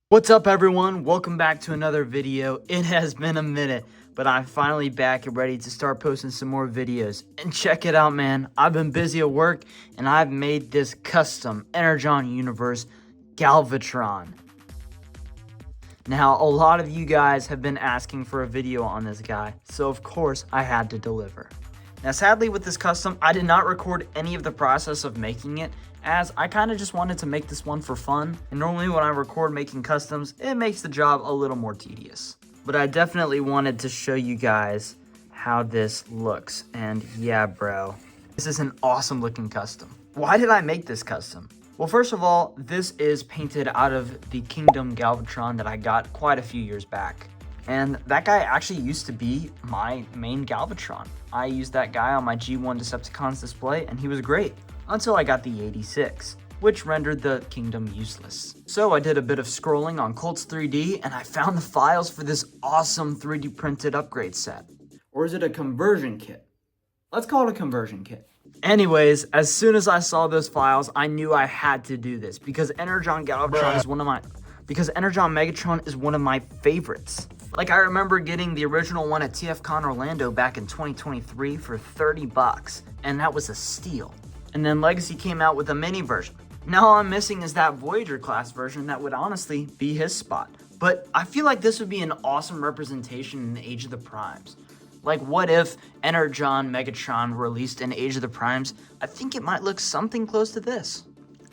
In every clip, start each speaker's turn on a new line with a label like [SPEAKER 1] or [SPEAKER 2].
[SPEAKER 1] What's up everyone? Welcome back to another video. It has been a minute, but I'm finally back and ready to start posting some more videos. And check it out, man. I've been busy at work and I've made this custom Energon Universe Galvatron. Now, a lot of you guys have been asking for a video on this guy, so of course I had to deliver. Now, sadly with this custom, I did not record any of the process of making it, as I kind of just wanted to make this one for fun. And normally when I record making customs, it makes the job a little more tedious. But I definitely wanted to show you guys how this looks. And yeah, bro, this is an awesome looking custom. Why did I make this custom? Well, first of all, this is painted out of the Kingdom Galvatron that I got quite a few years back. And that guy actually used to be my main Galvatron. I used that guy on my G1 Decepticons display and he was great. Until I got the 86, which rendered the Kingdom useless. So I did a bit of scrolling on Colts 3D and I found the files for this awesome 3D printed upgrade set. Or is it a conversion kit? Let's call it a conversion kit. Anyways, as soon as I saw those files, I knew I had to do this because Energon Galvatron is Energon Megatron is one of my favorites. Like, I remember getting the original one at TFCon Orlando back in 2023 for 30 bucks, and that was a steal. And then Legacy came out with a mini version. Now all I'm missing is that Voyager class version that would honestly be his spot. But I feel like this would be an awesome representation in Age of the Primes. Like, what if Energon Megatron released in Age of the Primes? I think it might look something close to this.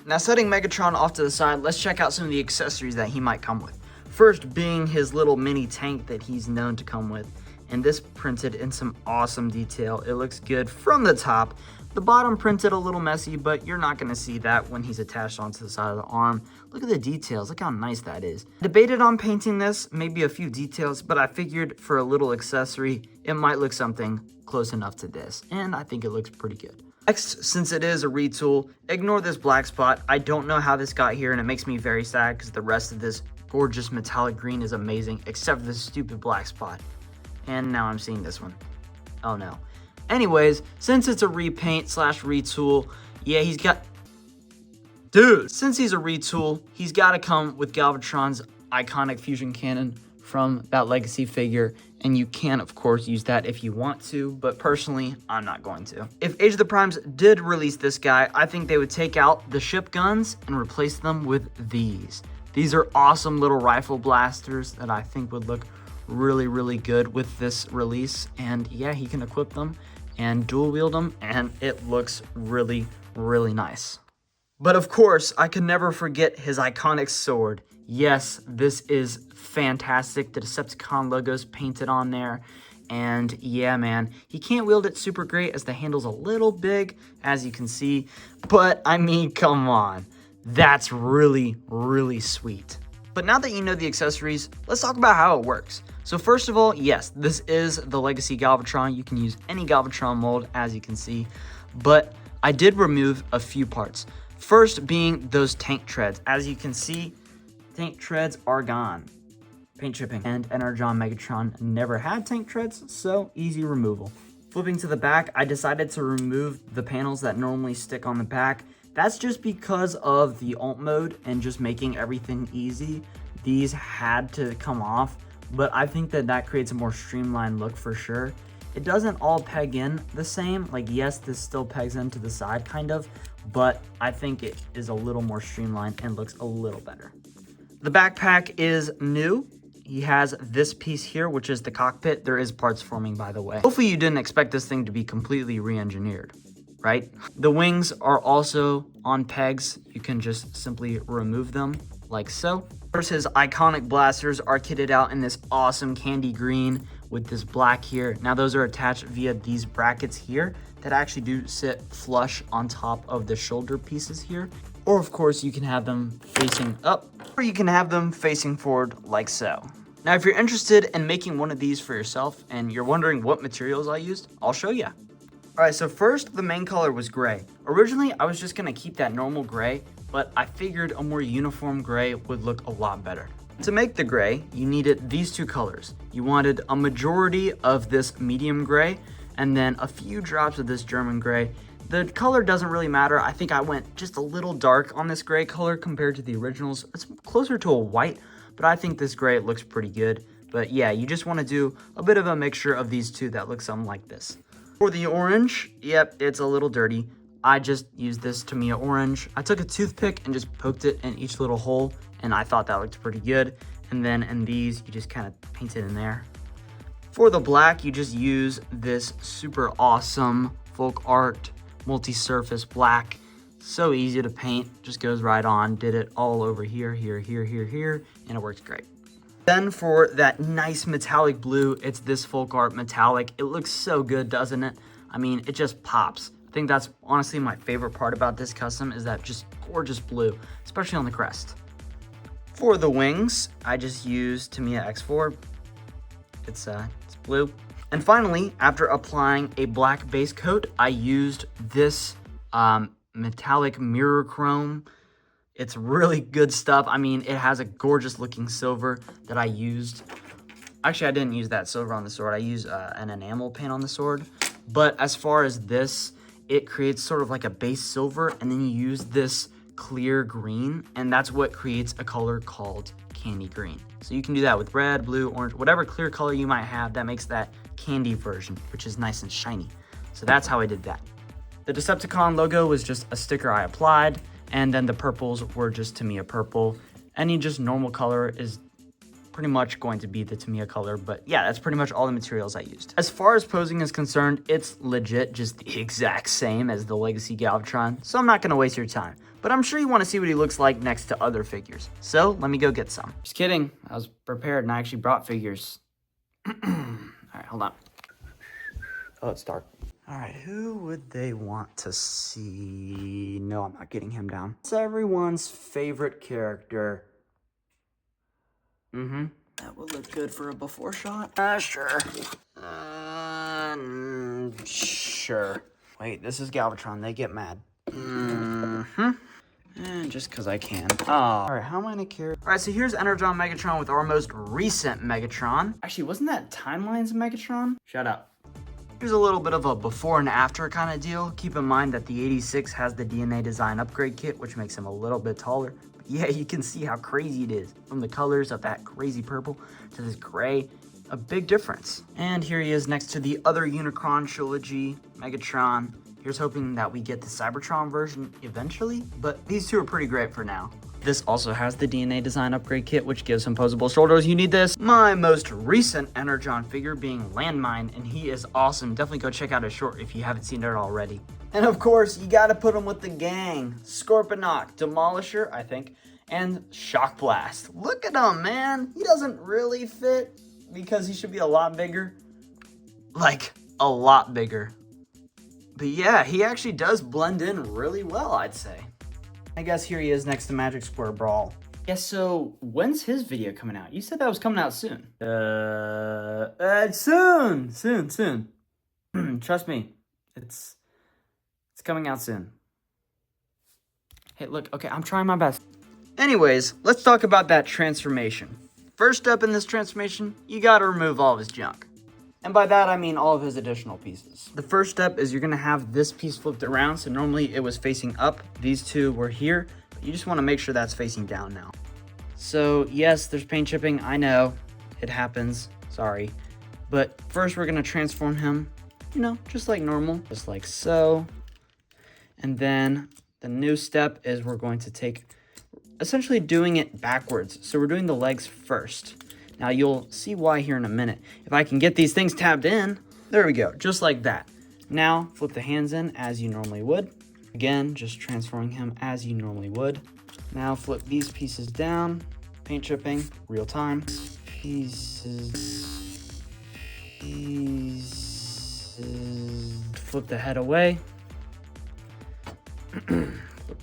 [SPEAKER 1] Now, setting Megatron off to the side, let's check out some of the accessories that he might come with. First being his little mini tank that he's known to come with. And this printed in some awesome detail. It looks good from the top. The bottom printed a little messy, but you're not going to see that when he's attached onto the side of the arm. Look at the details. Look how nice that is. Debated on painting this, maybe a few details, but I figured for a little accessory, it might look something close enough to this. And I think it looks pretty good. Next, since it is a retool, ignore this black spot. I don't know how this got here, and it makes me very sad because the rest of this gorgeous metallic green is amazing, except for this stupid black spot. And now I'm seeing this one. Oh no. Anyways, since it's a repaint slash retool, yeah, since he's a retool, he's got to come with Galvatron's iconic fusion cannon from that Legacy figure, and you can, of course, use that if you want to, but personally, I'm not going to. If Age of the Primes did release this guy, I think they would take out the ship guns and replace them with these. These are awesome little rifle blasters that I think would look really, really good with this release, and yeah, he can equip them and dual wield them, and it looks really, really nice. But of course, I could never forget his iconic sword. Yes, this is fantastic. The Decepticon logo's painted on there, and yeah, man, he can't wield it super great as the handle's a little big, as you can see, but I mean, come on, that's really, really sweet. But now that you know the accessories, let's talk about how it works. So first of all, yes, this is the Legacy Galvatron. You can use any Galvatron mold, as you can see, but I did remove a few parts. First being those tank treads. As you can see, tank treads are gone. Paint chipping. And Energon Megatron never had tank treads, so easy removal. Flipping to the back, I decided to remove the panels that normally stick on the back. That's just because of the alt mode and just making everything easy. These had to come off, but I think that creates a more streamlined look for sure. It doesn't all peg in the same. Like, yes, this still pegs into the side kind of, but I think it is a little more streamlined and looks a little better. The backpack is new. He has this piece here, which is the cockpit. There is parts forming, by the way. Hopefully you didn't expect this thing to be completely re-engineered, right? The wings are also on pegs. You can just simply remove them like so. First, his iconic blasters are kitted out in this awesome candy green with this black here. Now those are attached via these brackets here that actually do sit flush on top of the shoulder pieces here. Or of course you can have them facing up, or you can have them facing forward like so. Now if you're interested in making one of these for yourself and you're wondering what materials I used, I'll show you. Alright, so first, the main color was gray. Originally, I was just going to keep that normal gray, but I figured a more uniform gray would look a lot better. To make the gray, you needed these two colors. You wanted a majority of this medium gray, and then a few drops of this German gray. The color doesn't really matter. I think I went just a little dark on this gray color compared to the originals. It's closer to a white, but I think this gray looks pretty good. But yeah, you just want to do a bit of a mixture of these two that look something like this. For the orange, yep, it's a little dirty. I just used this Tamiya orange. I took a toothpick and just poked it in each little hole, and I thought that looked pretty good. And then in these, you just kind of paint it in there. For the black, you just use this super awesome folk art multi-surface black. So easy to paint, just goes right on. Did it all over here, here, here, here, here, and it works great. Then for that nice metallic blue, it's this folk art metallic. It looks so good, doesn't it? I mean, it just pops. I think that's honestly my favorite part about this custom is that just gorgeous blue, especially on the crest. For the wings, I just used Tamiya X4. It's blue. And finally, after applying a black base coat, I used this metallic mirror chrome. It's really good stuff. I mean, it has a gorgeous looking silver that I used. Actually, I didn't use that silver on the sword. I used an enamel paint on the sword. But as far as this, it creates sort of like a base silver, and then you use this clear green, and that's what creates a color called candy green. So you can do that with red, blue, orange, whatever clear color you might have, that makes that candy version, which is nice and shiny. So that's how I did that. The Decepticon logo was just a sticker I applied, and then the purples were just Tamiya purple. Any just normal color is pretty much going to be the Tamiya color, but yeah, that's pretty much all the materials I used. As far as posing is concerned, it's legit just the exact same as the Legacy Galvatron, so I'm not gonna waste your time. But I'm sure you want to see what he looks like next to other figures. So let me go get some. Just kidding, I was prepared and I actually brought figures. All right, hold on. Oh, it's dark. All right, who would they want to see? No, I'm not getting him down. It's everyone's favorite character. That would look good for a before shot. Sure. Sure. Wait, this is Galvatron. They get mad. And just because I can. Oh. All right, how am I gonna carry? All right, so here's Energon Megatron with our most recent Megatron. Actually, wasn't that Timelines Megatron? Shut up. Here's a little bit of a before and after kind of deal. Keep in mind that the 86 has the DNA design upgrade kit, which makes him a little bit taller. But yeah, you can see how crazy it is. From the colors of that crazy purple to this gray, a big difference. And here he is next to the other Unicron trilogy, Megatron. Here's hoping that we get the Cybertron version eventually, but these two are pretty great for now. This also has the DNA design upgrade kit, which gives him posable shoulders. You need this. My most recent Energon figure being Landmine, and he is awesome. Definitely go check out his short if you haven't seen it already. And of course, you gotta put him with the gang. Scorponok, Demolisher, I think, and Shock Blast. Look at him, man. He doesn't really fit because he should be a lot bigger. Like, a lot bigger. But yeah, he actually does blend in really well, I'd say. I guess here he is next to Magic Square Brawl. Yeah, so when's his video coming out? You said that was coming out soon. Soon. Trust me, it's coming out soon. Hey, look, okay, I'm trying my best. Anyways, let's talk about that transformation. First up in this transformation, you gotta remove all of his junk. And by that, I mean all of his additional pieces. The first step is you're gonna have this piece flipped around. So normally it was facing up. These two were here. But you just wanna make sure that's facing down now. So yes, there's paint chipping. I know, it happens, sorry. But first we're gonna transform him, you know, just like normal, just like so. And then the new step is we're going to take, essentially doing it backwards. So we're doing the legs first. Now you'll see why here in a minute. If I can get these things tabbed in, there we go, just like that. Now flip the hands in as you normally would. Again, just transforming him as you normally would. Now flip these pieces down, paint chipping, real time. Pieces. Flip the head away. Flip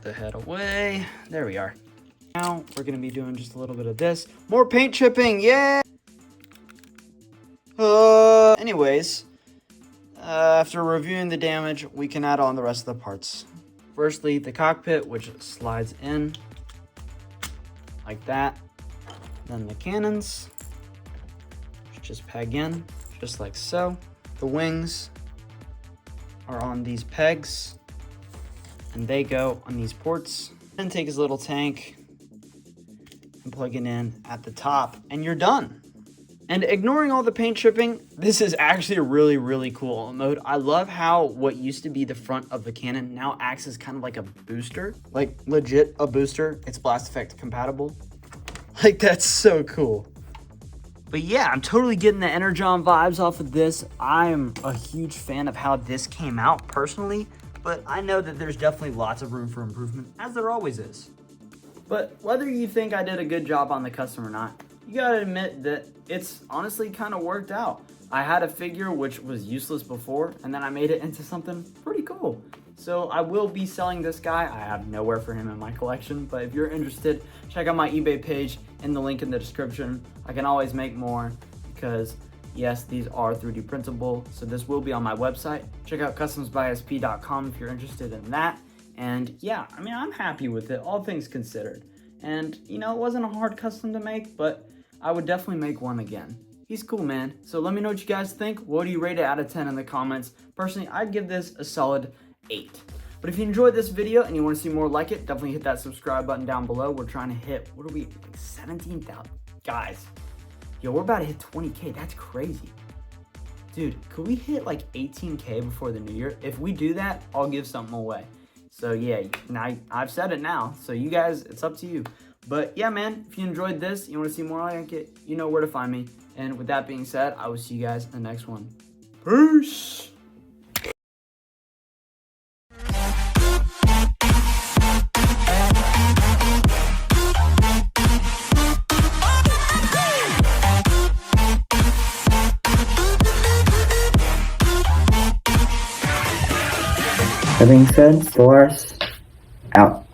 [SPEAKER 1] the head away. There we are. Now we're gonna be doing just a little bit of this. More paint chipping, yeah! Anyways, after reviewing the damage, we can add on the rest of the parts. Firstly, the cockpit, which slides in like that. Then the cannons, which just peg in, just like so. The wings are on these pegs, and they go on these ports. And take his little tank, and plug it in at the top, and you're done. And ignoring all the paint chipping, this is actually a really, really cool mode. I love how what used to be the front of the cannon now acts as kind of like a booster, like legit a booster. It's blast effect compatible. Like, that's so cool. But yeah, I'm totally getting the Energon vibes off of this. I'm a huge fan of how this came out personally, but I know that there's definitely lots of room for improvement, as there always is. But whether you think I did a good job on the custom or not, you gotta admit that it's honestly kind of worked out. I had a figure which was useless before, and then I made it into something pretty cool. So I will be selling this guy. I have nowhere for him in my collection, but if you're interested, check out my eBay page in the link in the description. I can always make more because yes, these are 3D printable. So this will be on my website. Check out customsbysp.com if you're interested in that. And yeah, I mean, I'm happy with it, all things considered. And you know, it wasn't a hard custom to make, but I would definitely make one again. He's cool, man. So let me know what you guys think. What do you rate it out of 10 in the comments? Personally, I'd give this a solid 8. But if you enjoyed this video and you want to see more like it, definitely hit that subscribe button down below. We're trying to hit, what are we, like 17,000? Guys, yo, we're about to hit 20K. That's crazy. Dude, could we hit like 18K before the new year? If we do that, I'll give something away. So yeah, now I've said it now. So you guys, it's up to you. But yeah, man, if you enjoyed this, you want to see more like it, you know where to find me. And with that being said, I will see you guys in the next one. Peace! That being said, Solaris out.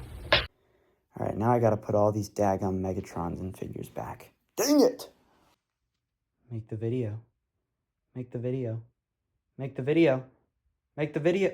[SPEAKER 1] Alright, now I gotta put all these daggum Megatrons and figures back. Dang it! Make the video. Make the video. Make the video. Make the video.